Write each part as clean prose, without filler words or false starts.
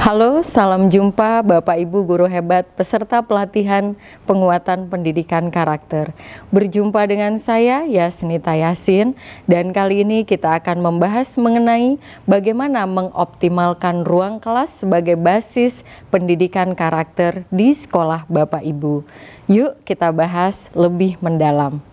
Halo, salam jumpa Bapak Ibu guru hebat peserta pelatihan penguatan pendidikan karakter. Berjumpa dengan saya Yasnita Yasin, dan kali ini kita akan membahas mengenai bagaimana mengoptimalkan ruang kelas sebagai basis pendidikan karakter di sekolah Bapak Ibu. Yuk kita bahas lebih mendalam.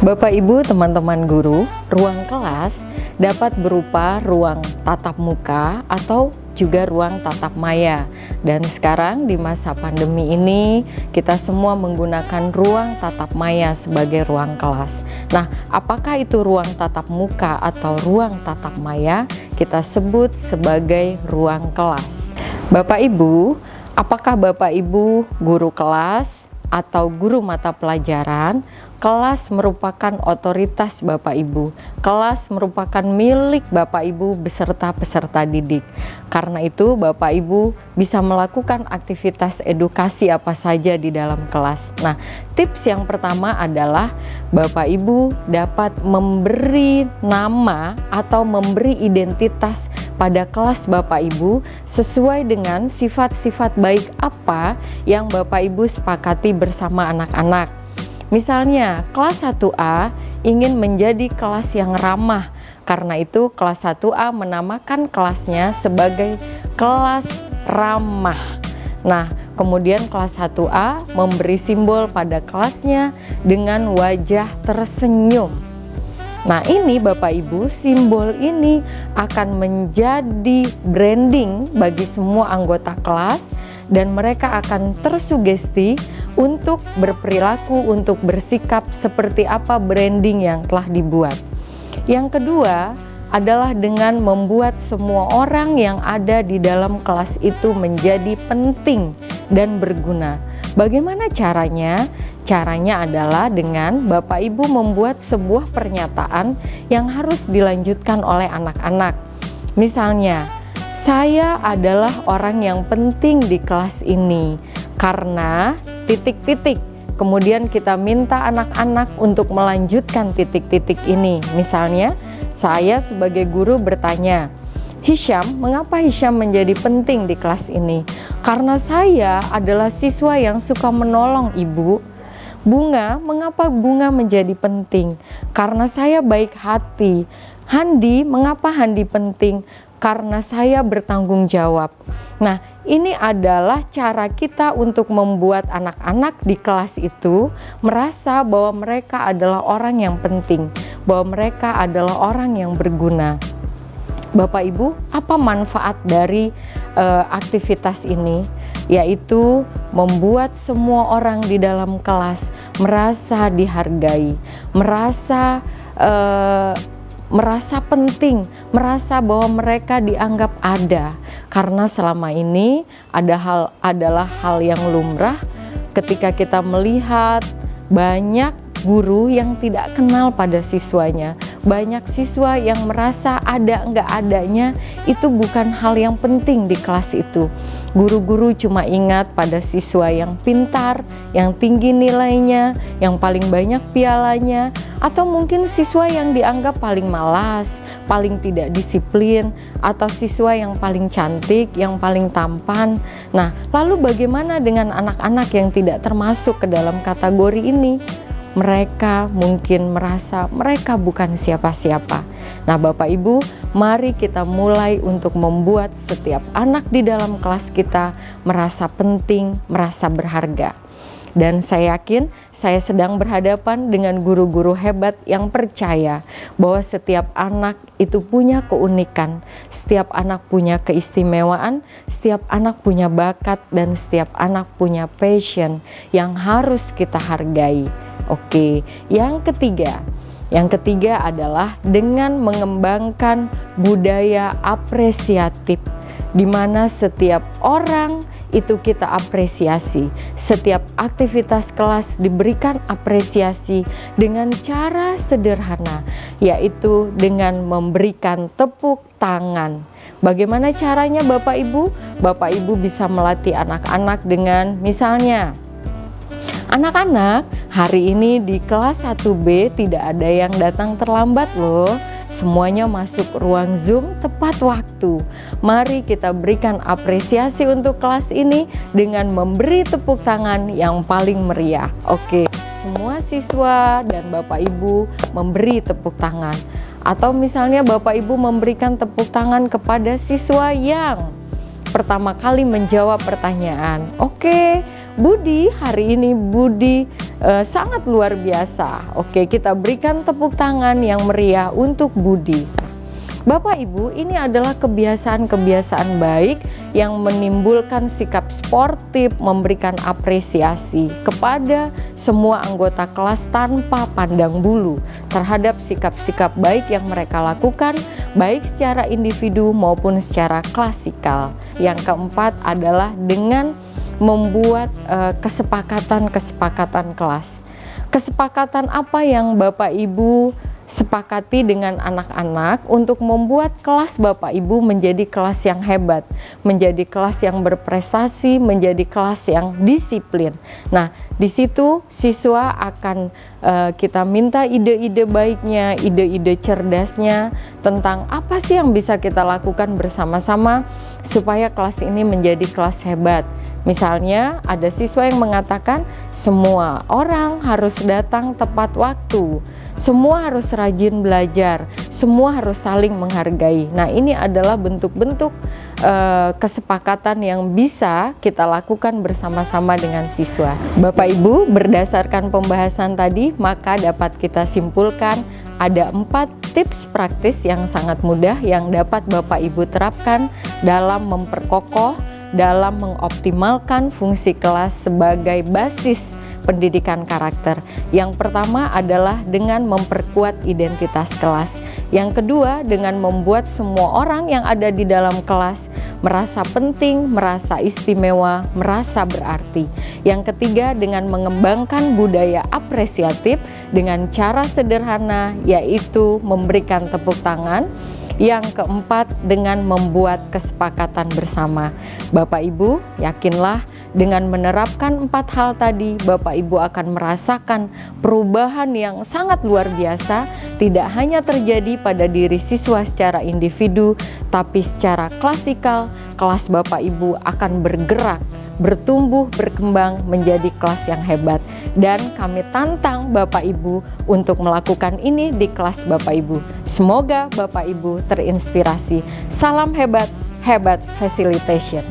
Bapak Ibu, teman-teman guru, ruang kelas dapat berupa ruang tatap muka atau juga ruang tatap maya. Dan sekarang di masa pandemi ini kita semua menggunakan ruang tatap maya sebagai ruang kelas. Nah, apakah itu ruang tatap muka atau ruang tatap maya? Kita sebut sebagai ruang kelas. Bapak Ibu, apakah Bapak Ibu guru kelas atau guru mata pelajaran? Kelas merupakan otoritas Bapak Ibu. Kelas merupakan milik Bapak Ibu beserta peserta didik. Karena itu Bapak Ibu bisa melakukan aktivitas edukasi apa saja di dalam kelas. Nah, tips yang pertama adalah Bapak Ibu dapat memberi nama atau memberi identitas pada kelas Bapak Ibu sesuai dengan sifat-sifat baik apa yang Bapak Ibu sepakati bersama anak-anak. Misalnya, kelas 1A ingin menjadi kelas yang ramah. Karena itu, kelas 1A menamakan kelasnya sebagai kelas ramah. Nah, kemudian kelas 1A memberi simbol pada kelasnya dengan wajah tersenyum. Nah, ini Bapak Ibu, simbol ini akan menjadi branding bagi semua anggota kelas dan mereka akan tersugesti untuk berperilaku, untuk bersikap seperti apa branding yang telah dibuat. Yang kedua adalah dengan membuat semua orang yang ada di dalam kelas itu menjadi penting dan berguna. Bagaimana caranya? Caranya adalah dengan Bapak Ibu membuat sebuah pernyataan yang harus dilanjutkan oleh anak-anak. Misalnya, saya adalah orang yang penting di kelas ini karena titik-titik. Kemudian kita minta anak-anak untuk melanjutkan titik-titik ini. Misalnya, saya sebagai guru bertanya, Hisham, mengapa Hisham menjadi penting di kelas ini? Karena saya adalah siswa yang suka menolong Ibu. Bunga, mengapa Bunga menjadi penting? Karena saya baik hati. Handi, mengapa Handi penting? Karena saya bertanggung jawab. Nah, ini adalah cara kita untuk membuat anak-anak di kelas itu merasa bahwa mereka adalah orang yang penting, bahwa mereka adalah orang yang berguna. Bapak Ibu, apa manfaat dari aktivitas ini? Yaitu membuat semua orang di dalam kelas merasa dihargai, merasa penting, merasa bahwa mereka dianggap ada. Karena selama ini adalah hal yang lumrah ketika kita melihat banyak guru yang tidak kenal pada siswanya. Banyak siswa yang merasa ada enggak adanya itu bukan hal yang penting di kelas itu. Guru-guru cuma ingat pada siswa yang pintar, yang tinggi nilainya, yang paling banyak pialanya, atau mungkin siswa yang dianggap paling malas, paling tidak disiplin, atau siswa yang paling cantik, yang paling tampan. Nah, lalu bagaimana dengan anak-anak yang tidak termasuk ke dalam kategori ini? Mereka mungkin merasa mereka bukan siapa-siapa. Nah, Bapak Ibu, mari kita mulai untuk membuat setiap anak di dalam kelas kita merasa penting, merasa berharga. Dan saya yakin saya sedang berhadapan dengan guru-guru hebat yang percaya bahwa setiap anak itu punya keunikan, setiap anak punya keistimewaan, setiap anak punya bakat, dan setiap anak punya passion yang harus kita hargai. Oke, yang ketiga adalah dengan mengembangkan budaya apresiatif, di mana setiap orang itu kita apresiasi. Setiap aktivitas kelas diberikan apresiasi dengan cara sederhana, yaitu dengan memberikan tepuk tangan. Bagaimana caranya Bapak Ibu? Bapak Ibu bisa melatih anak-anak dengan misalnya, anak-anak, hari ini di kelas 1B tidak ada yang datang terlambat loh. Semuanya masuk ruang Zoom tepat waktu. Mari kita berikan apresiasi untuk kelas ini dengan memberi tepuk tangan yang paling meriah. Oke, semua siswa dan Bapak Ibu memberi tepuk tangan. Atau misalnya Bapak Ibu memberikan tepuk tangan kepada siswa yang pertama kali menjawab pertanyaan. Oke, Budi, hari ini Budi sangat luar biasa. Oke, kita berikan tepuk tangan yang meriah untuk Budi. Bapak Ibu, ini adalah kebiasaan-kebiasaan baik yang menimbulkan sikap sportif, memberikan apresiasi kepada semua anggota kelas tanpa pandang bulu terhadap sikap-sikap baik yang mereka lakukan, baik secara individu maupun secara klasikal. Yang keempat adalah dengan membuat kesepakatan kelas. Kesepakatan apa yang Bapak Ibu sepakati dengan anak-anak untuk membuat kelas Bapak Ibu menjadi kelas yang hebat, menjadi kelas yang berprestasi, menjadi kelas yang disiplin. Nah, di situ siswa akan kita minta ide-ide baiknya, ide-ide cerdasnya tentang apa sih yang bisa kita lakukan bersama-sama supaya kelas ini menjadi kelas hebat. Misalnya ada siswa yang mengatakan semua orang harus datang tepat waktu, semua harus rajin belajar, semua harus saling menghargai. Nah, ini adalah bentuk-bentuk kesepakatan yang bisa kita lakukan bersama-sama dengan siswa. Bapak Ibu, berdasarkan pembahasan tadi, maka dapat kita simpulkan ada 4 tips praktis yang sangat mudah yang dapat Bapak Ibu terapkan dalam memperkokoh, dalam mengoptimalkan fungsi kelas sebagai basis pendidikan karakter. Yang pertama adalah dengan memperkuat identitas kelas. Yang kedua, dengan membuat semua orang yang ada di dalam kelas merasa penting, merasa istimewa, merasa berarti. Yang ketiga, dengan mengembangkan budaya apresiatif dengan cara sederhana, yaitu memberikan tepuk tangan. Yang keempat, dengan membuat kesepakatan bersama. Bapak Ibu, yakinlah dengan menerapkan 4 hal tadi, Bapak Ibu akan merasakan perubahan yang sangat luar biasa, tidak hanya terjadi pada diri siswa secara individu, tapi secara klasikal, kelas Bapak Ibu akan bergerak, bertumbuh, berkembang menjadi kelas yang hebat. Dan kami tantang Bapak Ibu untuk melakukan ini di kelas Bapak Ibu. Semoga Bapak Ibu terinspirasi. Salam hebat, hebat facilitation.